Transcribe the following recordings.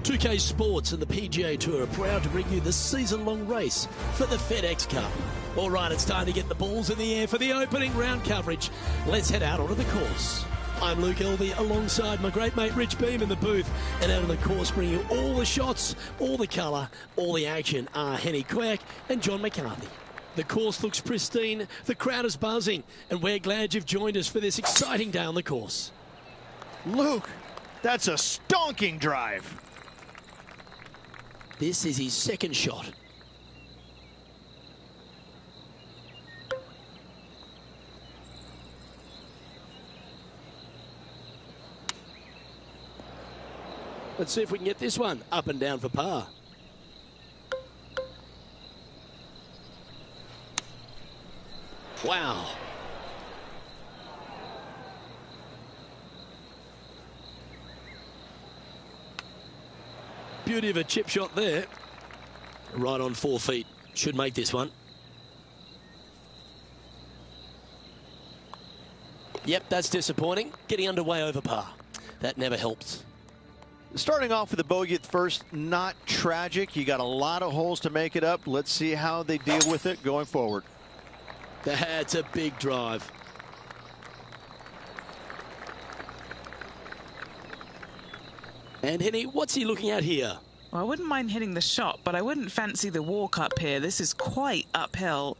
2K Sports and the PGA Tour are proud to bring you the season-long race for the FedEx Cup. All right, it's time to get the balls in the air for the opening round coverage. Let's head out onto the course. I'm Luke Elvey alongside my great mate Rich Beam in the booth, and out on the course bringing you all the shots, all the colour, all the action are Henny Quirk and John McCarthy. The course looks pristine, the crowd is buzzing, and we're glad you've joined us for this exciting day on the course. Luke, that's a stonking drive. This is his second shot. Let's see if we can get this one up and down for par. Wow. Beauty of a chip shot there. Right on 4 feet. Should make this one. Yep, that's disappointing. Getting underway over par. That never helps. Starting off with a bogey at first, not tragic. You got a lot of holes to make it up. Let's see how they deal with it going forward. That's a big drive. And Henny, what's he looking at here? Well, I wouldn't mind hitting the shot, but I wouldn't fancy the walk up here. This is quite uphill.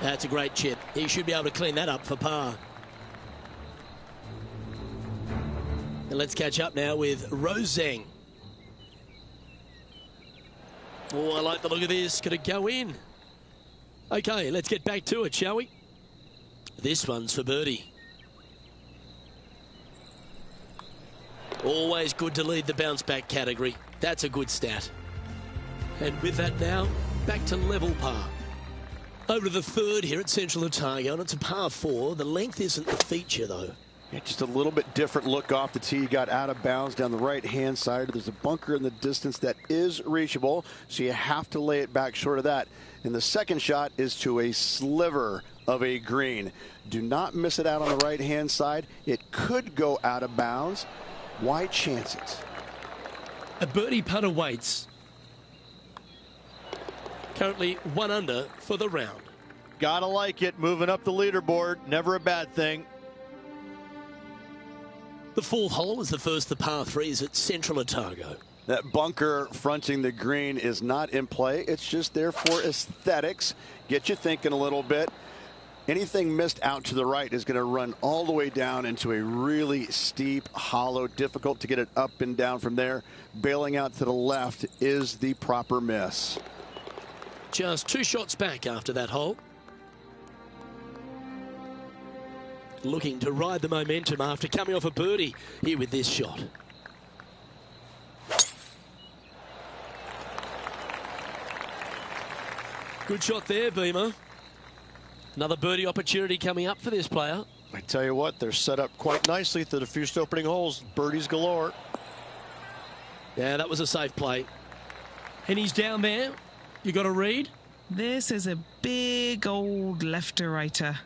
That's a great chip. He should be able to clean that up for par. And let's catch up now with Rose Zhang. Oh, I like the look of this. Could it go in? Okay, let's get back to it, shall we? This one's for birdie. Always good to lead the bounce back category. That's a good stat. And with that now, back to level par. Over to the third here at Central Otago, and it's a par 4. The length isn't the feature, though. Yeah, just a little bit different look off the tee. You got out of bounds down the right-hand side. There's a bunker in the distance that is reachable, so you have to lay it back short of that. And the second shot is to a sliver of a green. Do not miss it out on the right-hand side. It could go out of bounds. Why chance it? A birdie putt awaits. Currently 1 under for the round. Gotta like it. Moving up the leaderboard. Never a bad thing. The 4th hole is the first, the par 3s at Central Otago. That bunker fronting the green is not in play. It's just there for aesthetics. Get you thinking a little bit. Anything missed out to the right is going to run all the way down into a really steep hollow. Difficult to get it up and down from there. Bailing out to the left is the proper miss. Just 2 shots back after that hole. Looking to ride the momentum after coming off a birdie here with this shot. Good shot there, Beamer. Another birdie opportunity coming up for this player. I tell you what, they're set up quite nicely through the first opening holes. Birdies galore. Yeah, that was a safe play. And he's down there. You got a read? This is a big old left-to-righter.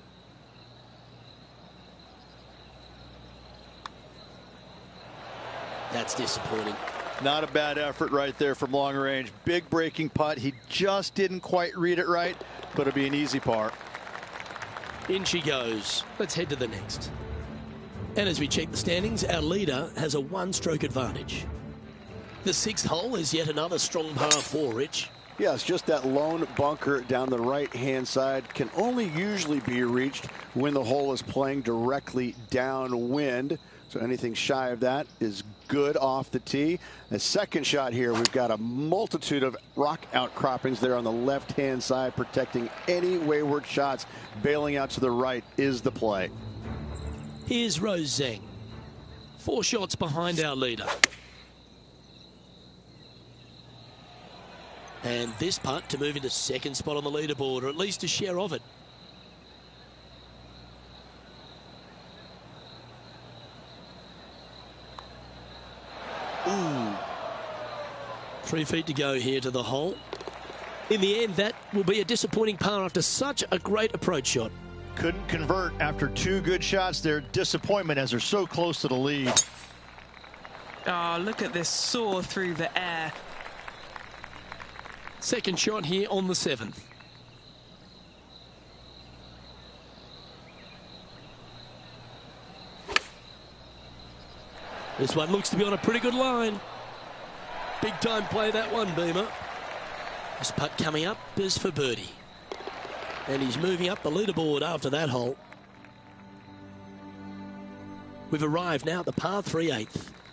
That's disappointing. Not a bad effort right there from long range. Big breaking putt. He just didn't quite read it right, but it'll be an easy par. In she goes. Let's head to the next. And as we check the standings, our leader has a 1-stroke advantage. The 6th hole is yet another strong par 4, Rich. Yeah, it's just that lone bunker down the right-hand side can only usually be reached when the hole is playing directly downwind. So anything shy of that is good off the tee. The second shot here, we've got a multitude of rock outcroppings there on the left-hand side, protecting any wayward shots. Bailing out to the right is the play. Here's Rose Zhang. 4 shots behind our leader. And this putt to move into 2nd spot on the leaderboard, or at least a share of it. Ooh. 3 feet to go here to the hole. In the end, that will be a disappointing par after such a great approach shot. Couldn't convert after 2 good shots there. Disappointment as they're so close to the lead. Oh, look at this soar through the air. Second shot here on the 7th. This one looks to be on a pretty good line. Big time play that one, Beamer. This putt coming up is for birdie. And he's moving up the leaderboard after that hole. We've arrived now at the par 3/8.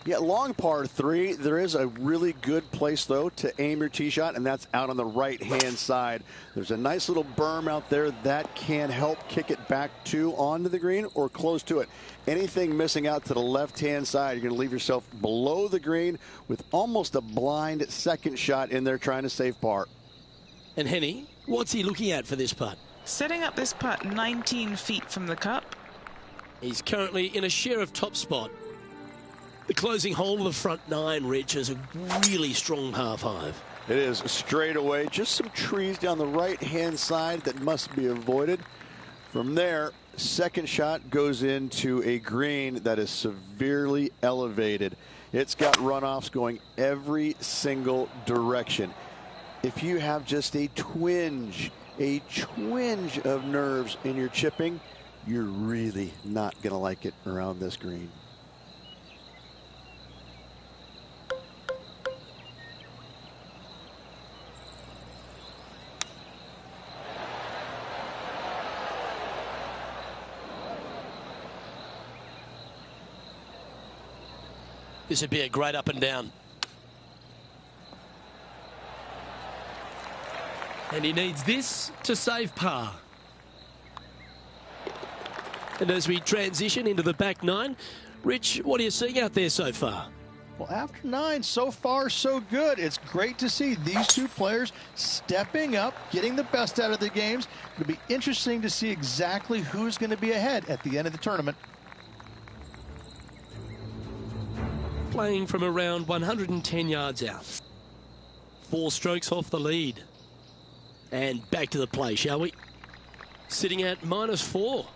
Yeah, long par 3. There is a really good place, though, to aim your tee shot, and that's out on the right-hand side. There's a nice little berm out there that can help kick it back to onto the green or close to it. Anything missing out to the left-hand side, you're going to leave yourself below the green with almost a blind second shot in there trying to save par. And Henny, what's he looking at for this putt? Setting up this putt 19 feet from the cup. He's currently in a share of top spot. The closing hole of the front 9, Rich, is a really strong par 5. It is straight away. Just some trees down the right-hand side that must be avoided. From there, second shot goes into a green that is severely elevated. It's got runoffs going every single direction. If you have just a twinge of nerves in your chipping, you're really not going to like it around this green. This would be a great up and down. And he needs this to save par. And as we transition into the back 9, Rich, what are you seeing out there so far? Well, after 9, so far so good. It's great to see these 2 players stepping up, getting the best out of the games. It'll be interesting to see exactly who's going to be ahead at the end of the tournament. Playing from around 110 yards out. 4 strokes off the lead. And back to the play, shall we? Sitting at -4.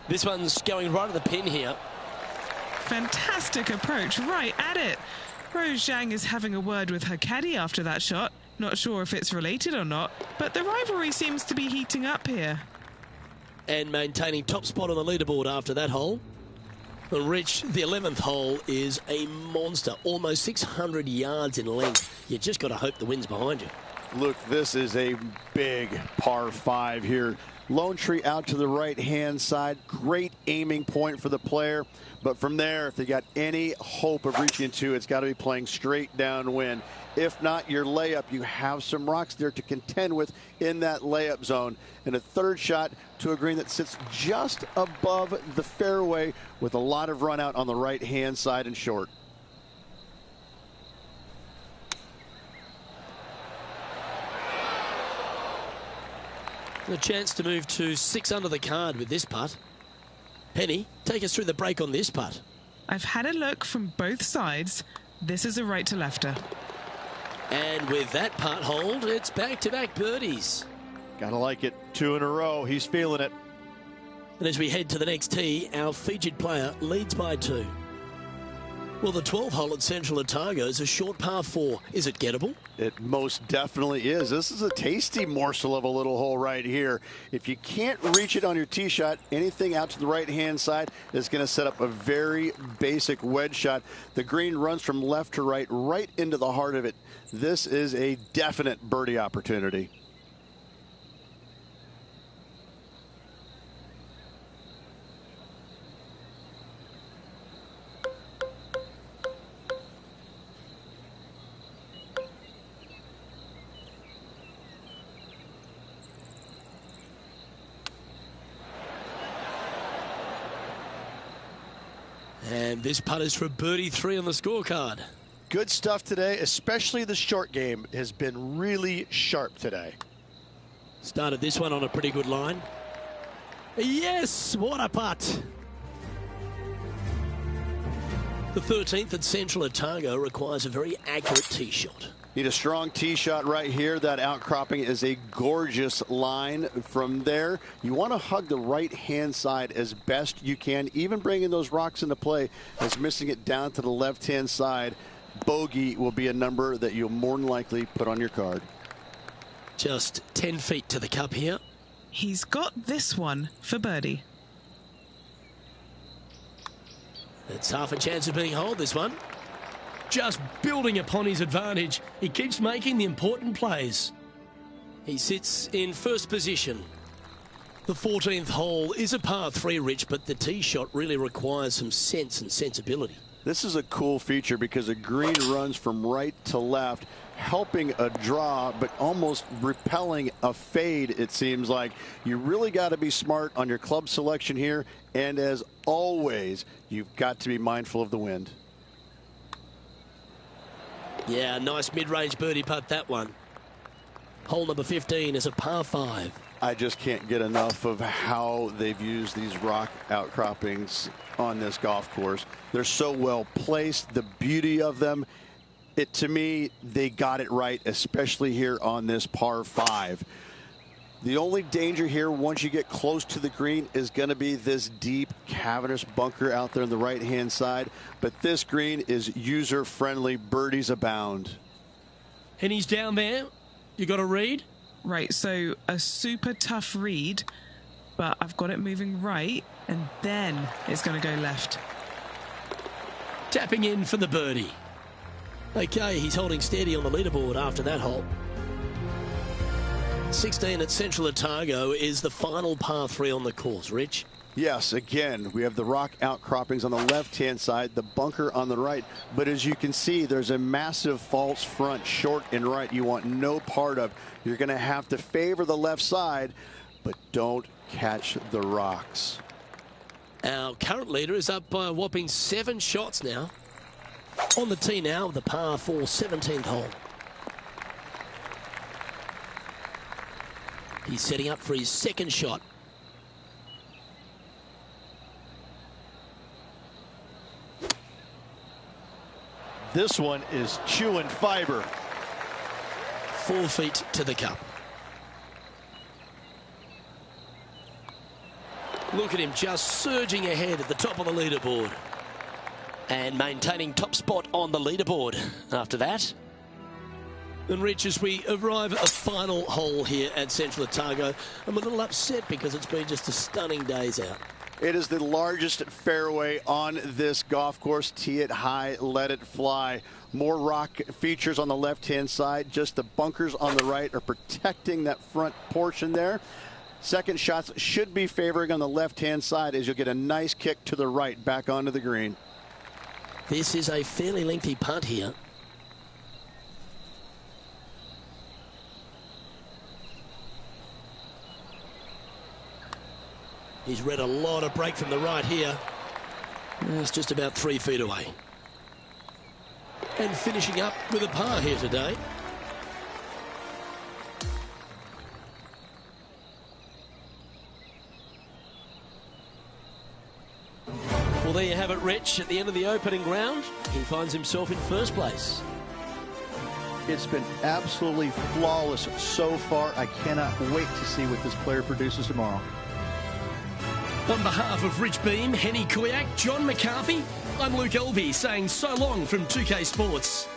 This one's going right at the pin here. Fantastic approach, right at it. Rose Zhang is having a word with her caddy after that shot. Not sure if it's related or not, but the rivalry seems to be heating up here. And maintaining top spot on the leaderboard after that hole. And Rich, the 11th hole is a monster, almost 600 yards in length. You just got to hope the wind's behind you. Look, this is a big par 5 here. Lone tree out to the right-hand side. Great aiming point for the player. But from there, if they got any hope of reaching into, it's got to be playing straight downwind. If not, your layup, you have some rocks there to contend with in that layup zone. And a third shot to a green that sits just above the fairway with a lot of run out on the right-hand side and short. A chance to move to 6 under the card with this putt. Penny, take us through the break on this putt. I've had a look from both sides. This is a right to lefter. And with that putt hold, it's back-to-back birdies. Gotta like it. 2 in a row. He's feeling it. And as we head to the next tee, our featured player leads by 2. Well, the 12th hole at Central Otago is a short par 4. Is it gettable? It most definitely is. This is a tasty morsel of a little hole right here. If you can't reach it on your tee shot, anything out to the right-hand side is going to set up a very basic wedge shot. The green runs from left to right, right into the heart of it. This is a definite birdie opportunity. And this putt is for birdie 3 on the scorecard. Good stuff today, especially the short game has been really sharp today. Started this one on a pretty good line. Yes, what a putt. The 13th at Central Otago requires a very accurate tee shot. Need a strong tee shot right here. That outcropping is a gorgeous line. From there, you want to hug the right-hand side as best you can, even bringing those rocks into play as missing it down to the left-hand side. Bogey will be a number that you'll more than likely put on your card. Just 10 feet to the cup here. He's got this one for birdie. It's half a chance of being holed, this one. Just building upon his advantage. He keeps making the important plays. He sits in first position. The 14th hole is a par 3, Rich, but the tee shot really requires some sense and sensibility. This is a cool feature because the green runs from right to left, helping a draw, but almost repelling a fade, it seems like. You really got to be smart on your club selection here. And as always, you've got to be mindful of the wind. Yeah, nice mid-range birdie putt, that one. Hole number 15 is a par 5. I just can't get enough of how they've used these rock outcroppings on this golf course. They're so well placed, the beauty of them. To me, they got it right, especially here on this par 5. The only danger here once you get close to the green is going to be this deep cavernous bunker out there on the right-hand side. But this green is user-friendly. Birdies abound. And he's down there. You got a read? Right, so a super tough read, but I've got it moving right, and then it's going to go left. Tapping in for the birdie. Okay, he's holding steady on the leaderboard after that hole. 16 at Central Otago is the final par 3 on the course. Rich? Yes, again, we have the rock outcroppings on the left-hand side, the bunker on the right. But as you can see, there's a massive false front, short and right, you want no part of. You're going to have to favor the left side, but don't catch the rocks. Our current leader is up by a whopping 7 shots now. On the tee now, the par 4 17th hole. He's setting up for his second shot. This one is chewing fiber. 4 feet to the cup. Look at him just surging ahead at the top of the leaderboard. And maintaining top spot on the leaderboard after that. And Rich, as we arrive at the final hole here at Central Otago, I'm a little upset because it's been just a stunning days out. It is the largest fairway on this golf course. Tee it high, let it fly. More rock features on the left-hand side. Just the bunkers on the right are protecting that front portion there. Second shots should be favoring on the left-hand side as you'll get a nice kick to the right back onto the green. This is a fairly lengthy putt here. He's read a lot of break from the right here. It's just about 3 feet away. And finishing up with a par here today. Well, there you have it, Rich. At the end of the opening round, he finds himself in first place. It's been absolutely flawless so far. I cannot wait to see what this player produces tomorrow. On behalf of Rich Beem, Henny Kuyak, John McCarthy, I'm Luke Elvey saying so long from 2K Sports.